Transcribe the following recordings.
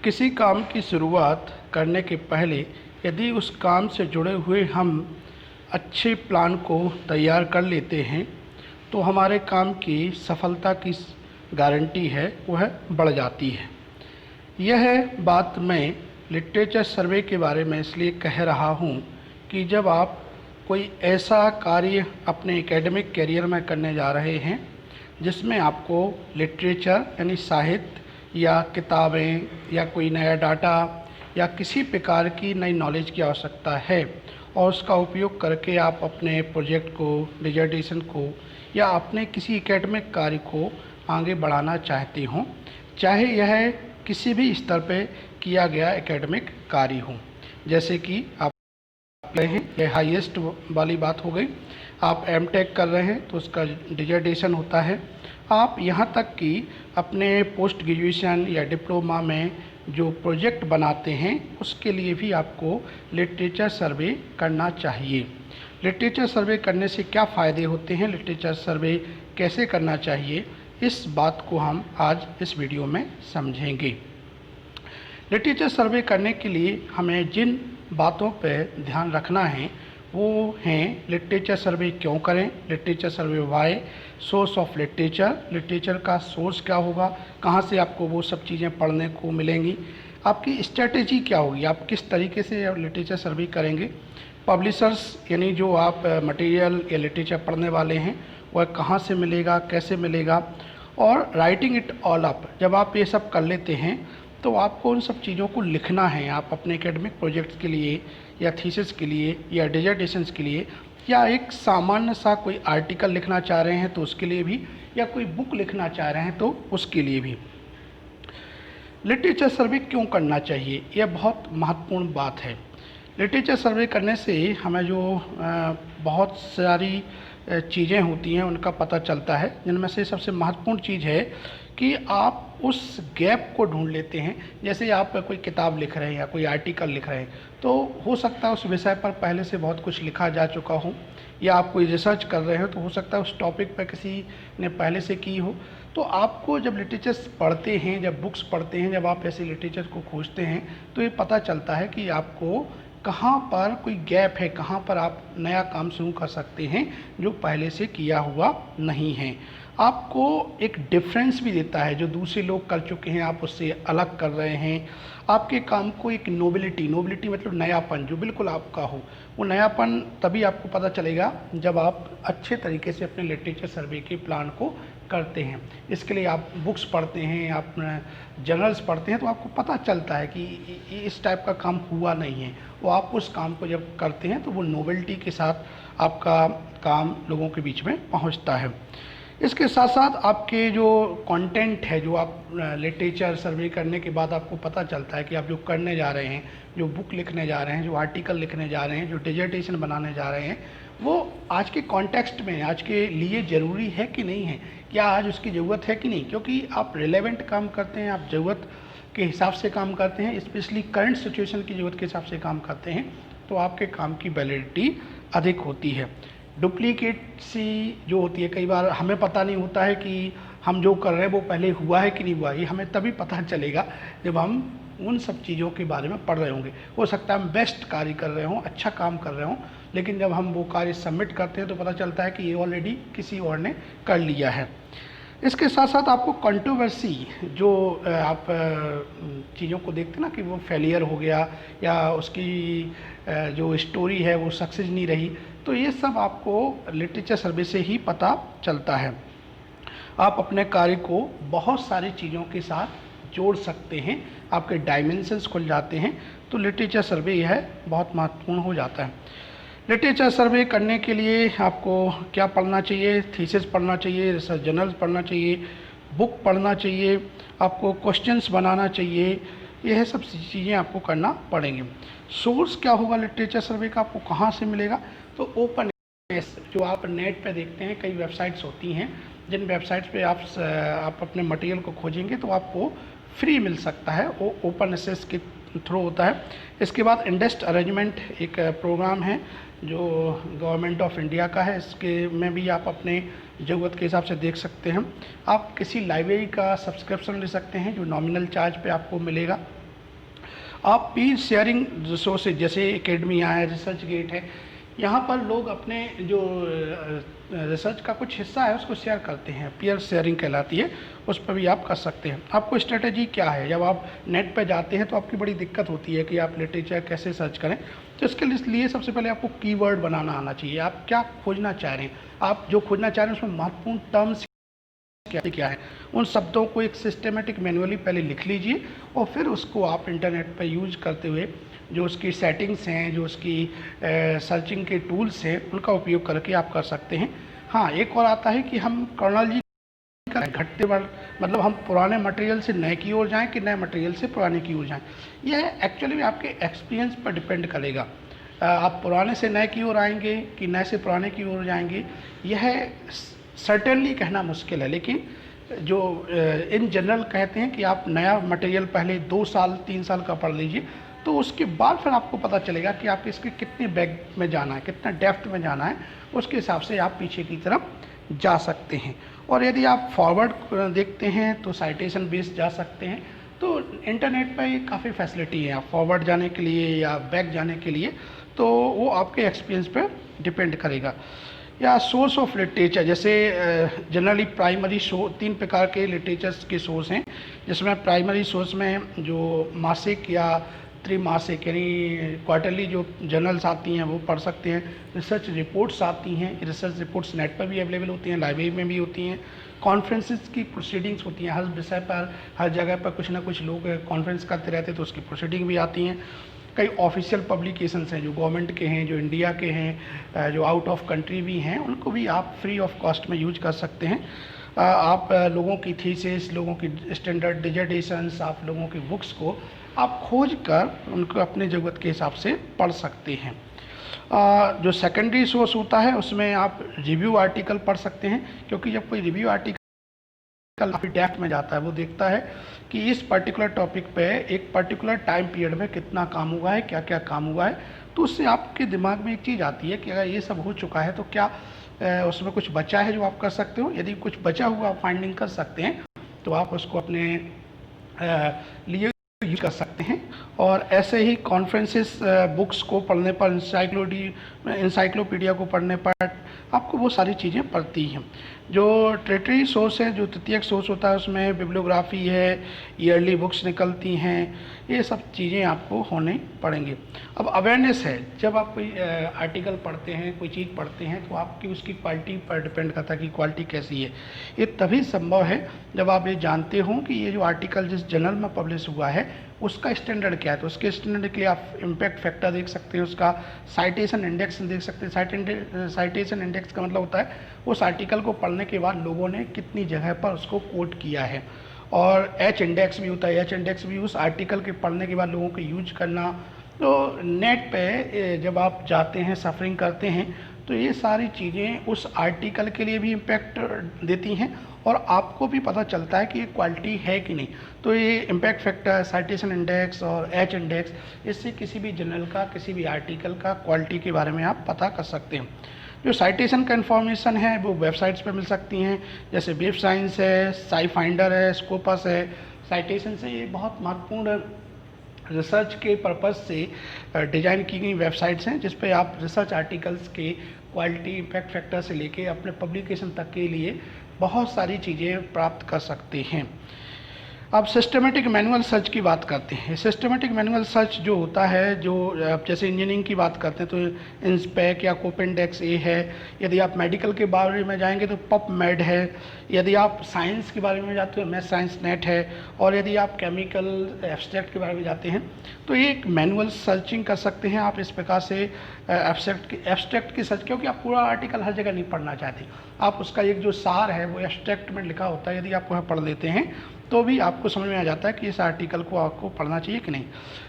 किसी काम की शुरुआत करने के पहले यदि उस काम से जुड़े हुए हम अच्छे प्लान को तैयार कर लेते हैं तो हमारे काम की सफलता की गारंटी है वह बढ़ जाती है। यह बात मैं लिटरेचर सर्वे के बारे में इसलिए कह रहा हूँ कि जब आप कोई ऐसा कार्य अपने एकेडमिक करियर में करने जा रहे हैं जिसमें आपको लिटरेचर यानी साहित्य या किताबें या कोई नया डाटा या किसी प्रकार की नई नॉलेज की आवश्यकता है और उसका उपयोग करके आप अपने प्रोजेक्ट को, डिजर्टेशन को या अपने किसी एकेडमिक कार्य को आगे बढ़ाना चाहते हों, चाहे यह किसी भी स्तर पर किया गया एकेडमिक कार्य हो। जैसे कि आप रहे हैं, यह हाईएस्ट वाली बात हो गई। आप एमटेक कर रहे हैं तो उसका डिजर्टेशन होता है। आप यहाँ तक कि अपने पोस्ट ग्रेजुएशन या डिप्लोमा में जो प्रोजेक्ट बनाते हैं उसके लिए भी आपको लिटरेचर सर्वे करना चाहिए। लिटरेचर सर्वे करने से क्या फ़ायदे होते हैं, लिटरेचर सर्वे कैसे करना चाहिए, इस बात को हम आज इस वीडियो में समझेंगे। लिटरेचर सर्वे करने के लिए हमें जिन बातों पर ध्यान रखना है वो हैं लिटरेचर सर्वे क्यों करें, literature survey why, source of literature, literature का सोर्स क्या होगा, कहाँ से आपको वो सब चीज़ें पढ़ने को मिलेंगी, आपकी स्ट्रेटेजी क्या होगी, आप किस तरीके से लिटरेचर सर्वे करेंगे, पब्लिशर्स यानी जो आप मटेरियल या लिटरेचर पढ़ने वाले हैं वह कहाँ से मिलेगा, कैसे मिलेगा, और राइटिंग इट ऑल अप। जब आप ये सब कर लेते हैं तो आपको उन सब चीज़ों को लिखना है। आप अपने एकेडमिक प्रोजेक्ट्स के लिए या थीसिस के लिए या डिजर्टेशंस के लिए या एक सामान्य सा कोई आर्टिकल लिखना चाह रहे हैं तो उसके लिए भी, या कोई बुक लिखना चाह रहे हैं तो उसके लिए भी लिटरेचर सर्वे क्यों करना चाहिए, यह बहुत महत्वपूर्ण बात है। लिटरेचर सर्वे करने से हमें जो बहुत सारी चीज़ें होती हैं उनका पता चलता है, जिनमें से सबसे महत्वपूर्ण चीज़ है कि आप उस गैप को ढूंढ लेते हैं। जैसे आप कोई किताब लिख रहे हैं या कोई आर्टिकल लिख रहे हैं तो हो सकता है उस विषय पर पहले से बहुत कुछ लिखा जा चुका हो, या आप कोई रिसर्च कर रहे हो तो हो सकता है उस टॉपिक पर किसी ने पहले से की हो। तो आपको जब लिटरेचर पढ़ते हैं, जब बुक्स पढ़ते हैं, जब आप ऐसे लिटरेचर को खोजते हैं तो ये पता चलता है कि आपको कहाँ पर कोई गैप है, कहाँ पर आप नया काम शुरू कर सकते हैं जो पहले से किया हुआ नहीं है। आपको एक डिफरेंस भी देता है, जो दूसरे लोग कर चुके हैं आप उससे अलग कर रहे हैं। आपके काम को एक नोबिलिटी मतलब नयापन, जो बिल्कुल आपका हो, वो नयापन तभी आपको पता चलेगा जब आप अच्छे तरीके से अपने लिटरेचर सर्वे के प्लान को करते हैं। इसके लिए आप बुक्स पढ़ते हैं, आप जर्नल्स पढ़ते हैं तो आपको पता चलता है कि इस टाइप का काम हुआ नहीं है। वो आप उस काम को जब करते हैं तो वो नोवेल्टी के साथ आपका काम लोगों के बीच में पहुंचता है। इसके साथ साथ आपके जो कंटेंट है, जो आप लिटरेचर सर्वे करने के बाद आपको पता चलता है कि आप जो करने जा रहे हैं, जो बुक लिखने जा रहे हैं, जो आर्टिकल लिखने जा रहे हैं, जो डिजर्टेशन बनाने जा रहे हैं, वो आज के कॉन्टेक्स्ट में आज के लिए ज़रूरी है कि नहीं है, क्या आज उसकी ज़रूरत है कि नहीं। क्योंकि आप रिलेवेंट काम करते हैं, आप ज़रूरत के हिसाब से काम करते हैं, स्पेशली करंट सिचुएशन की ज़रूरत के हिसाब से काम करते हैं, तो आपके काम की वैलिडिटी अधिक होती है। डुप्लीकेट सी जो होती है, कई बार हमें पता नहीं होता है कि हम जो कर रहे हैं वो पहले हुआ है कि नहीं हुआ, ये हमें तभी पता चलेगा जब हम उन सब चीज़ों के बारे में पढ़ रहे होंगे। हो सकता है हम बेस्ट कार्य कर रहे हों, अच्छा काम कर रहे हों, लेकिन जब हम वो कार्य सबमिट करते हैं तो पता चलता है कि ये ऑलरेडी किसी और ने कर लिया है। इसके साथ साथ आपको कंट्रोवर्सी, जो आप चीज़ों को देखते हैं ना कि वो फेलियर हो गया या उसकी जो स्टोरी है वो सक्सेस नहीं रही, तो ये सब आपको लिटरेचर सर्वे से ही पता चलता है। आप अपने कार्य को बहुत सारी चीज़ों के साथ जोड़ सकते हैं, आपके डायमेंशंस खुल जाते हैं, तो लिटरेचर सर्वे यह बहुत महत्वपूर्ण हो जाता है। लिटरेचर सर्वे करने के लिए आपको क्या पढ़ना चाहिए, थीसिस पढ़ना चाहिए, रिसर्च जर्नल्स पढ़ना चाहिए, बुक पढ़ना चाहिए, आपको क्वेश्चंस बनाना चाहिए, यह सब चीज़ें आपको करना पड़ेंगे। सोर्स क्या होगा लिटरेचर सर्वे का, आपको कहाँ से मिलेगा, तो ओपन जो आप नेट पे देखते हैं, कई वेबसाइट्स होती हैं जिन वेबसाइट्स पे आप अपने मटेरियल को खोजेंगे तो आपको फ्री मिल सकता है, वो ओपन एक्सेस के थ्रू होता है। इसके बाद इंडेस्ट अरेंजमेंट एक प्रोग्राम है जो गवर्नमेंट ऑफ इंडिया का है, इसके में भी आप अपने ज़रूरत के हिसाब से देख सकते हैं। आप किसी लाइब्रेरी का सब्सक्रिप्शन ले सकते हैं जो नॉमिनल चार्ज पे आपको मिलेगा। आप पीर शेयरिंग रिसोर्सेज जैसे एकेडमिया है, रिसर्च गेट है, यहाँ पर लोग अपने जो रिसर्च का कुछ हिस्सा है उसको शेयर करते हैं, पीयर शेयरिंग कहलाती है, उस पर भी आप कर सकते हैं। आपको स्ट्रेटजी क्या है, जब आप नेट पर जाते हैं तो आपकी बड़ी दिक्कत होती है कि आप लिटरेचर कैसे सर्च करें। तो इसके लिए सबसे पहले आपको कीवर्ड बनाना आना चाहिए। आप क्या खोजना चाह रहे हैं, आप जो खोजना चाह रहे हैं उसमें महत्वपूर्ण टर्म्स क्या है, उन शब्दों को एक सिस्टमेटिक मैनुअली पहले लिख लीजिए और फिर उसको आप इंटरनेट पर यूज करते हुए जो उसकी सेटिंग्स हैं, जो उसकी सर्चिंग के टूल्स हैं, उनका उपयोग करके आप कर सकते हैं। हाँ, एक और आता है कि हम क्रोनोलॉजी घटते मतलब हम पुराने मटेरियल से नए की ओर जाएं कि नए मटेरियल से पुराने की ओर जाएं। यह एक्चुअली में आपके एक्सपीरियंस पर डिपेंड करेगा। आप पुराने से नए की ओर आएंगे कि नए से पुराने की ओर जाएंगे, यह सर्टेनली कहना मुश्किल है, लेकिन जो इन जनरल कहते हैं कि आप नया मटेरियल पहले 2 साल 3 साल का पढ़ लीजिए, तो उसके बाद फिर आपको पता चलेगा कि आप इसके कितने बैक में जाना है, कितना डेप्थ में जाना है, उसके हिसाब से आप पीछे की तरफ जा सकते हैं। और यदि आप फॉरवर्ड देखते हैं तो साइटेशन बेस्ड जा सकते हैं। तो इंटरनेट पर काफ़ी फैसिलिटी है, आप फॉरवर्ड जाने के लिए या बैक जाने के लिए, तो वो आपके एक्सपीरियंस पर डिपेंड करेगा। या सोर्स ऑफ लिटरेचर, जैसे जनरली प्राइमरी 3 प्रकार के लिटरेचर्स के सोर्स हैं, जिसमें प्राइमरी सोर्स में जो मासिक या त्रिमासिक यानी क्वार्टरली जो जर्नल्स आती हैं वो पढ़ सकते हैं। रिसर्च रिपोर्ट्स आती हैं, रिसर्च रिपोर्ट्स नेट पर भी अवेलेबल होती हैं, लाइब्रेरी में भी होती हैं। कॉन्फ्रेंसेस की प्रोसीडिंग्स होती हैं, हर विषय पर हर जगह पर कुछ ना कुछ लोग कॉन्फ्रेंस करते रहते हैं, तो उसकी प्रोसीडिंग भी आती हैं। कई ऑफिशियल पब्लिकेशंस हैं जो गवर्नमेंट के हैं, जो इंडिया के हैं, जो आउट ऑफ कंट्री भी हैं, उनको भी आप फ्री ऑफ कॉस्ट में यूज कर सकते हैं। आप लोगों की थीसिस, लोगों की स्टैंडर्ड डिजर्टेशंस, आप लोगों की बुक्स को आप खोज कर उनको अपने ज़रूरत के हिसाब से पढ़ सकते हैं। जो सेकेंडरी सोर्स होता है उसमें आप रिव्यू आर्टिकल पढ़ सकते हैं, क्योंकि जब कोई रिव्यू आर्टिकल काफ़ी डेप्थ में जाता है, वो देखता है कि इस पर्टिकुलर टॉपिक पे एक पर्टिकुलर टाइम पीरियड में कितना काम हुआ है, क्या क्या काम हुआ है, तो उससे आपके दिमाग में एक चीज़ आती है कि अगर ये सब हो चुका है तो क्या उसमें कुछ बचा है जो आप कर सकते हो। यदि कुछ बचा हुआ आप फाइंडिंग कर सकते हैं तो आप उसको अपने लिए यूज कर सकते हैं। और ऐसे ही कॉन्फ्रेंसेस बुक्स को पढ़ने पर, इंसाइक्लोपीडिया को पढ़ने पर आपको वो सारी चीज़ें पढ़ती हैं। जो टर्टियरी सोर्स है, जो तृतीयक सोर्स होता है, उसमें बिब्लियोग्राफी है, ईयरली बुक्स निकलती हैं, ये सब चीज़ें आपको होने पड़ेंगी। अब अवेयरनेस है, जब आप कोई आर्टिकल पढ़ते हैं, कोई चीज़ पढ़ते हैं, तो आपकी उसकी क्वालिटी पर डिपेंड करता है कि क्वालिटी कैसी है। ये तभी संभव है जब आप ये जानते हो कि ये जो आर्टिकल जिस जर्नल में पब्लिश हुआ है उसका स्टैंडर्ड क्या है। तो उसके स्टैंडर्ड के लिए आप इम्पैक्ट फैक्टर देख सकते हैं, उसका साइटेशन इंडेक्स देख सकते हैं। साइटेशन इंडेक्स का मतलब होता है उस आर्टिकल को पढ़ने के बाद लोगों ने कितनी जगह पर उसको कोट किया है। और एच इंडेक्स भी होता है, एच इंडेक्स भी उस आर्टिकल के पढ़ने के बाद लोगों को यूज करना। तो नेट पे जब आप जाते हैं, सफरिंग करते हैं, तो ये सारी चीज़ें उस आर्टिकल के लिए भी इम्पैक्ट देती हैं और आपको भी पता चलता है कि ये क्वालिटी है कि नहीं। तो ये इम्पैक्ट फैक्टर, साइटेशन इंडेक्स और एच इंडेक्स, इससे किसी भी जर्नल का, किसी भी आर्टिकल का क्वालिटी के बारे में आप पता कर सकते हैं। जो साइटेशन का इन्फॉर्मेशन है वो वेबसाइट्स पे मिल सकती हैं, जैसे वेब साइंस है, साई फाइंडर है, स्कोपस है। साइटेशन से ये बहुत महत्वपूर्ण रिसर्च के पर्पज़ से डिज़ाइन की गई वेबसाइट्स हैं, जिस पे आप रिसर्च आर्टिकल्स के क्वालिटी, इम्पैक्ट फैक्टर से लेके अपने पब्लिकेशन तक के लिए बहुत सारी चीज़ें प्राप्त कर सकते हैं। अब सिस्टमेटिक मैनुअल सर्च की बात करते हैं। सिस्टमेटिक मैनुअल सर्च जो होता है, जो जैसे इंजीनियरिंग की बात करते हैं तो इंस्पेक या कोपेंडेक्स ए है। यदि आप मेडिकल के बारे में जाएंगे तो पबमेड है। यदि आप साइंस के बारे में जाते हो मैथ साइंस नेट है। और यदि आप केमिकल एब्स्ट्रैक्ट के बारे में जाते हैं तो ये एक मैनुअल सर्चिंग कर सकते हैं आप इस प्रकार से। एब्स्ट्रैक्ट की सर्च, क्योंकि आप पूरा आर्टिकल हर जगह नहीं पढ़ना चाहते, आप उसका एक जो सार है वो एब्स्ट्रैक्ट में लिखा होता है, यदि आप वह पढ़ लेते हैं तो भी आपको समझ में आ जाता है कि इस आर्टिकल को आपको पढ़ना चाहिए कि नहीं।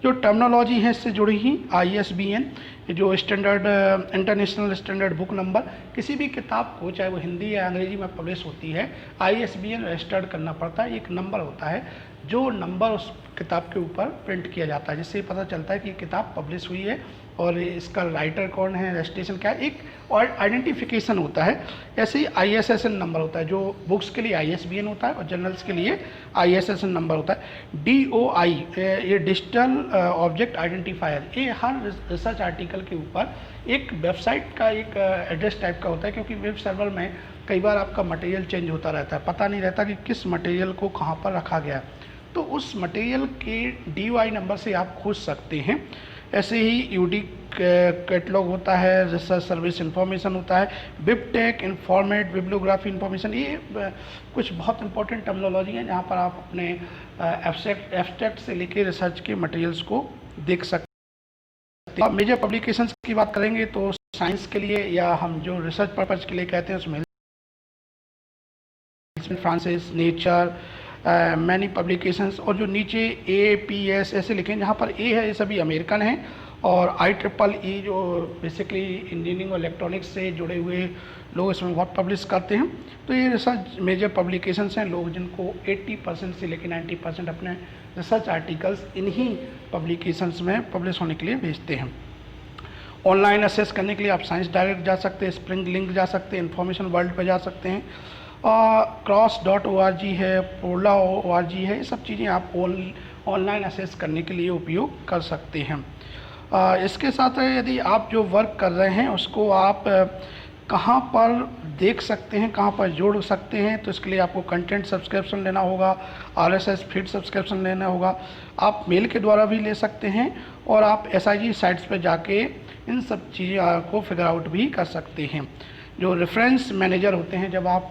जो टर्मिनोलॉजी है इससे जुड़ी ही ISBN, जो standard international standard book number, किसी भी किताब को चाहे वो हिंदी या अंग्रेजी में पब्लिश होती है, ISBN रजिस्टर्ड करना पड़ता है। एक नंबर होता है, जो नंबर उस किताब के ऊपर प्रिंट किया जाता है, जिससे पता चलता है कि किताब पब्लिश हुई है और इसका राइटर कौन है, रजिस्ट्रेशन क्या है, एक और आइडेंटिफिकेशन होता है। ऐसे ही ISSN नंबर होता है, जो बुक्स के लिए ISBN होता है और जर्नल्स के लिए ISSN नंबर होता है। DOI ये डिजिटल ऑब्जेक्ट आइडेंटिफायर, ये हर रिसर्च आर्टिकल के ऊपर एक वेबसाइट का एक एड्रेस टाइप का होता है, क्योंकि वेब सर्वर में कई बार आपका मटेरियल चेंज होता रहता है, पता नहीं रहता कि किस मटेरियल को कहाँ पर रखा गया है, तो उस मटेरियल के DOI नंबर से आप खोज सकते हैं। ऐसे ही UD कैटलॉग होता है, रिसर्च सर्विस इंफॉर्मेशन होता है, बिबटेक इन्फॉर्मेट बिब्लियोग्राफी इंफॉर्मेशन, ये कुछ बहुत इंपॉर्टेंट टर्मिनोलॉजी है जहाँ पर आप अपने एब्स्ट्रैक्ट से लेके रिसर्च के मटेरियल्स को देख सकते हैं। मेजर पब्लिकेशंस की बात करेंगे तो साइंस के लिए या हम जो रिसर्च पर्पज के लिए कहते हैं उसमें फ्रांसिस, नेचर, मैनी पब्लिकेशंस, और जो नीचे APS ऐसे लिखें, जहाँ पर A है ये सभी अमेरिकन हैं, और IEEE जो बेसिकली इंजीनियरिंग और इलेक्ट्रॉनिक्स से जुड़े हुए लोग इसमें बहुत पब्लिश करते हैं। तो ये रिसर्च मेजर पब्लिकेशंस हैं, लोग जिनको 80% से लेकर 90% अपने रिसर्च आर्टिकल्स इन्हीं पब्लिकेशंस में पब्लिश होने के लिए भेजते हैं। ऑनलाइन असेस करने के लिए आप साइंस डायरेक्ट जा सकते हैं, स्प्रिंग लिंक जा सकते हैं, इन्फॉर्मेशन वर्ल्ड पर जा सकते हैं, cross.org है, Pola.org है, ये सब चीज़ें आप ऑनलाइन असेस करने के लिए उपयोग कर सकते हैं। इसके साथ यदि आप जो वर्क कर रहे हैं उसको आप कहाँ पर देख सकते हैं, कहाँ पर जोड़ सकते हैं, तो इसके लिए आपको कंटेंट सब्सक्रिप्शन लेना होगा, RSS फीड सब्सक्रिप्शन लेना होगा। आप मेल के द्वारा भी ले सकते हैं और आप SIG साइट्स पर जाके इन सब चीज़ों को फिगर आउट भी कर सकते हैं। जो रेफरेंस मैनेजर होते हैं, जब आप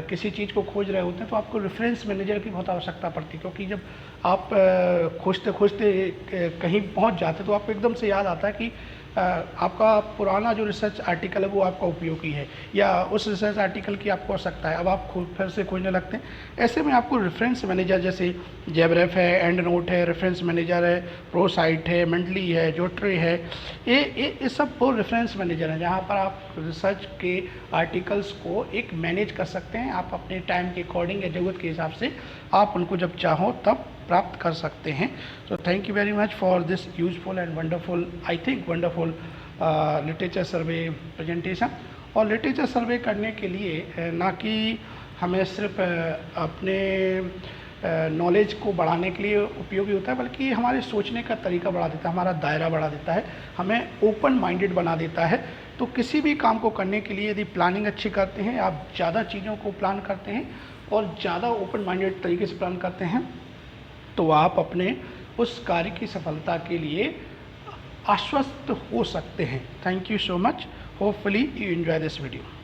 किसी चीज़ को खोज रहे होते हैं तो आपको रेफरेंस मैनेजर की बहुत आवश्यकता पड़ती है, क्योंकि जब आप खोजते खोजते कहीं पहुंच जाते तो आपको एकदम से याद आता है कि आपका पुराना जो रिसर्च आर्टिकल है वो आपका उपयोगी है या उस रिसर्च आर्टिकल की आपको आवश्यकता है, अब आप फिर से खोजने लगते हैं। ऐसे में आपको रेफरेंस मैनेजर जैसे जेबरेफ है, एंड नोट है, रेफरेंस मैनेजर है, प्रोसाइट है, मेंडली है, जोट्रे है, ये सब वो रेफरेंस मैनेजर हैं जहाँ पर आप रिसर्च के आर्टिकल्स को एक मैनेज कर सकते हैं। आप अपने टाइम के अकॉर्डिंग या ज़रूरत के हिसाब से आप उनको जब चाहो तब प्राप्त कर सकते हैं। So thank you very much for this useful and wonderful, I think wonderful literature survey presentation. और लिटरेचर सर्वे करने के लिए ना कि हमें सिर्फ अपने नॉलेज को बढ़ाने के लिए उपयोगी होता है, बल्कि हमारे सोचने का तरीका बढ़ा देता है, हमारा दायरा बढ़ा देता है, हमें ओपन माइंडेड बना देता है। तो किसी भी काम को करने के लिए यदि प्लानिंग अच्छी करते हैं, आप ज़्यादा चीज़ों को प्लान करते हैं और ज़्यादा ओपन माइंडेड तरीके से प्लान करते हैं, तो आप अपने उस कार्य की सफलता के लिए आश्वस्त हो सकते हैं। Thank you so much. Hopefully you enjoy this video.